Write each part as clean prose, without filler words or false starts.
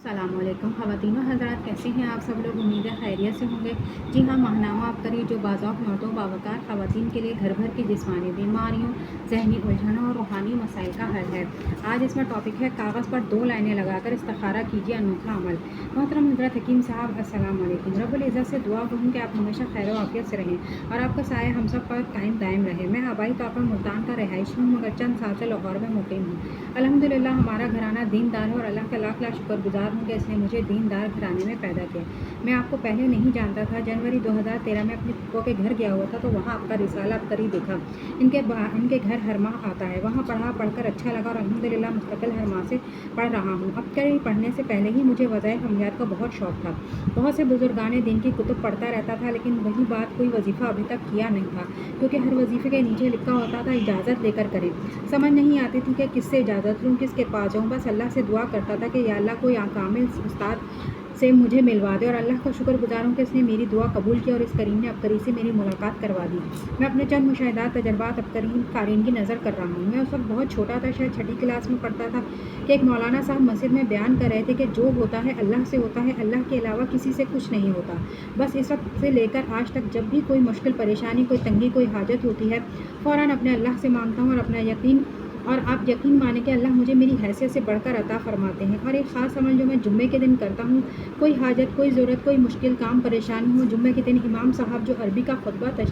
अस्सलाम वालेकुम ख़वातीन हज़रात, कैसे हैं आप सब लोग। उम्मीद है खैरियत से होंगे। जी हाँ, माहनामा अबकारी जो बाज़ौक़ मर्दों बावकार ख़वातीन के लिए घर भर की जिस्मानी बीमारियों, ज़हनी उलझनों और रूहानी मसाइल का हल है। आज इसमें टॉपिक है कागज़ पर 2 लाइनें लगाकर इस्तिखारा कीजिए, अनोखा अमल। मोहतरम हज़रत हकीम साहब, अस्सलाम वालेकुम। रब्बुल इज़्ज़त से दुआ करूँ कि आप हमेशा खैर व आफ़ियत से रहें और आपका साया हम सब पर कायम दायम रहे। मैं आबाई तौर पर मुल्तान का रहायशी हूँ, मगर चंद साल से लाहौर में मुक़ीम हूँ। अल्हम्दुलिल्लाह हमारा घराना दीनदार है और अल्लाह का लाख लाख शुक्रगुज़ार हूँ कि इसने मुझे दीनदार घराने में पैदा किया। मैं आपको पहले नहीं जानता था। जनवरी 2013 में अपने फूफो के घर गया हुआ था तो वहाँ आपका रिसाला अबकारी देखा। इनके घर हर माह आता है। वहाँ पढ़कर अच्छा लगा और अल्हम्दुलिल्लाह मुस्तकिल हर माह से पढ़ रहा हूँ। अबकारी पढ़ने से पहले ही मुझे वज़ाइफ़ अमलियात का बहुत शौक़ था। बहुत से बुजुर्गाने दिन की कुतुब पढ़ता रहता था, लेकिन वही बात कोई वजीफ़ा अभी तक किया नहीं था, क्योंकि हर वजीफ़े के नीचे लिखा होता था इजाज़त लेकर करें। समझ नहीं आती थी कि किससे इजाज़त लूँ, किसके पास जाऊँ। बस अल्लाह से दुआ करता था कि या अल्लाह कोई कामिल उस्ताद से मुझे मिलवा दे, और अल्लाह का शुक्रगुज़ार हूँ कि इसने मेरी दुआ कबूल की और इस करीम ने अबकारी से मेरी मुलाकात करवा दी। मैं अपने चंद मुशाहिदात तजर्बात अबकारी क़ारीन की नज़र कर रहा हूँ। मैं उस वक्त बहुत छोटा था, शायद 6ठी क्लास में पढ़ता था कि एक मौलाना साहब मस्जिद में बयान कर रहे थे कि जो होता है अल्लाह से होता है, अल्लाह के अलावा किसी से कुछ नहीं होता। बस इस वक्त से लेकर आज तक जब भी कोई मुश्किल परेशानी, कोई तंगी, कोई हाजत होती है, फ़ौरन अपने अल्लाह से मांगता हूँ और आप यकीन माने कि अल्लाह मुझे मेरी हैसियत से बढ़कर अता फरमाते हैं। और एक ख़ास अमल जो मैं जुम्मे के दिन करता हूँ, कोई हाजत, कोई ज़रूरत, कोई मुश्किल काम, परेशानी हो, जुम्मे के दिन इमाम साहब जो अरबी का खुतबा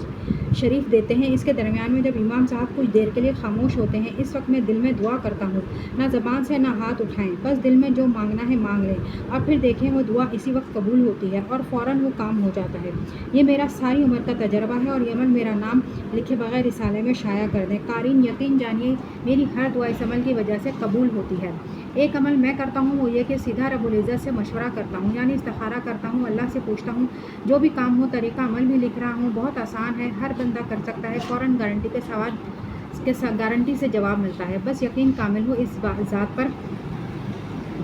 शरीफ देते हैं, इसके दरमियान में जब इमाम साहब कुछ देर के लिए खामोश होते हैं, इस वक्त मैं दिल में दुआ करता हूँ। ना ज़बान से ना हाथ उठाएं, बस दिल में जो मांगना है मांग लें और फिर देखें वो दुआ इसी वक्त कबूल होती है और फ़ौरन वो काम हो जाता है। ये मेरा सारी उम्र का तजर्बा है और ये अमल मेरा नाम लिखे बगैर रिसाले में शाया कर दें। क़ारीन यकीन जानिए मेरी हर दुआ इस अमल की वजह से कबूल होती है। एक अमल मैं करता हूँ वो ये कि सीधा रब्बुल इज़्ज़त से मशवरा करता हूँ, यानी इस्तिखारा करता हूँ, अल्लाह से पूछता हूँ। जो भी काम हो, तरीका अमल भी लिख रहा हूँ, बहुत आसान है, हर बंदा कर सकता है। फ़ौरन गारंटी से जवाब मिलता है। बस यकीन कामिल हो इस ज़ात पर,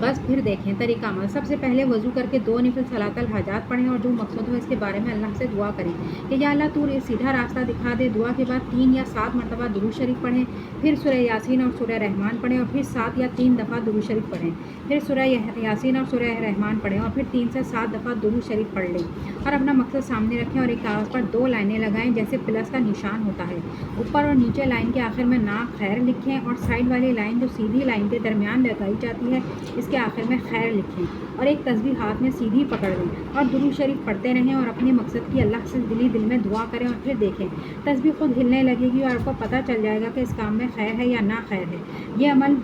बस फिर देखें। तरीका अमल: सबसे पहले वज़ू करके 2 नफिल सलातल हाजात पढ़ें और जो मकसद हो इसके बारे में अल्लाह से दुआ करें कि या अल्लाह तू सीधा रास्ता दिखा दे। दुआ के बाद 3 या 7 मरतबा दुरूद शरीफ पढ़ें, फिर सूरह यासीन और सूरह रहमान पढ़ें और फिर 7 या 3 दफ़ा दुरूद शरीफ पढ़ें, फिर सूरह यासीन और सूरह रहमान पढ़ें और फिर 3 से 7 दफ़ा दुरूद शरीफ पढ़ लें और अपना मकसद सामने रखें और एक कागज़ पर 2 लाइनें लगाएं जैसे प्लस का निशान होता है। ऊपर और नीचे लाइन के आखिर में ना खैर लिखें और साइड वाली लाइन जो सीधी लाइन के दरमियान लगाई जाती है इसके आखिर में खैर लिखें और एक तस्बीह हाथ में सीधी पकड़ लें और दुरूद शरीफ पढ़ते रहें और अपने मकसद की अल्लाह से दिल में दुआ करें और फिर देखें तस्बीह खुद हिलने लगेगी और आपको पता चल जाएगा कि इस काम में खैर है या ना खैर है। ये अमल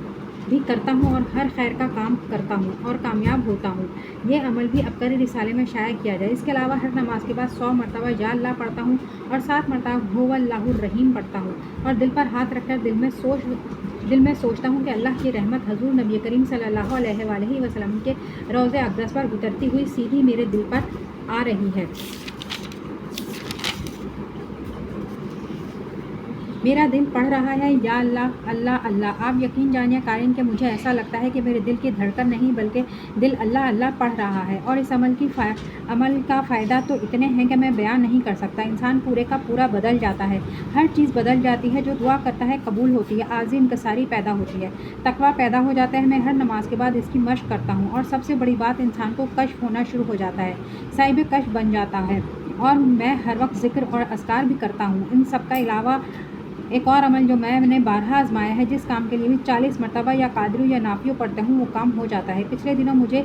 भी करता हूँ और हर खैर का काम करता हूँ और कामयाब होता हूँ। ये अमल भी अबकारी रिसाले में शाया किया जाए। इसके अलावा हर नमाज के बाद 100 मरतबा या अल्लाह पढ़ता हूँ और 7 मरतबा हुवल्लाहुर रहीम पढ़ता हूँ और दिल पर हाथ रखकर दिल में सोचता हूँ कि अल्लाह की रहमत हजूर नबी करीम सल्लल्लाहु अलैहि वसल्लम के रोज़े अक़दस पर उतरती हुई सीधी मेरे दिल पर आ रही है। मेरा दिल पढ़ रहा है या अल्लाह अल्लाह अल्लाह। आप यकीन जानिए क़ारीन कि मुझे ऐसा लगता है कि मेरे दिल की धड़कन नहीं बल्कि दिल अल्लाह अल्लाह पढ़ रहा है। और इस अमल का फ़ायदा तो इतने हैं कि मैं बयान नहीं कर सकता। इंसान पूरे का पूरा बदल जाता है, हर चीज़ बदल जाती है। जो दुआ करता है कबूल होती है, आज़ी इनकसारी पैदा होती है, तकवा पैदा हो जाता है। मैं हर नमाज के बाद इसकी मशक़ करता हूँ और सबसे बड़ी बात, इंसान को कश्फ होना शुरू हो जाता है, साहिब कश्फ बन जाता है। और मैं हर वक्त ज़िक्र और अस्कार भी करता हूँ। इन सब का अलावा एक और अमल जो मैंने बारहा आजमाया है, जिस काम के लिए भी 40 मरतबा या कादरू या नाफियो पढ़ते हूँ वो काम हो जाता है। पिछले दिनों मुझे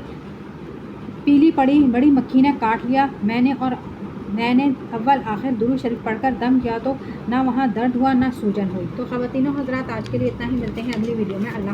पीली पड़ी बड़ी मक्खी ने काट लिया। मैंने अव्वल आखिर दुरूद शरीफ पढ़कर दम किया तो ना वहाँ दर्द हुआ ना सूजन हुई। तो ख़वातीनो हज़रात, आज के लिए इतना ही। मिलते हैं अगली वीडियो में। अल्लाह।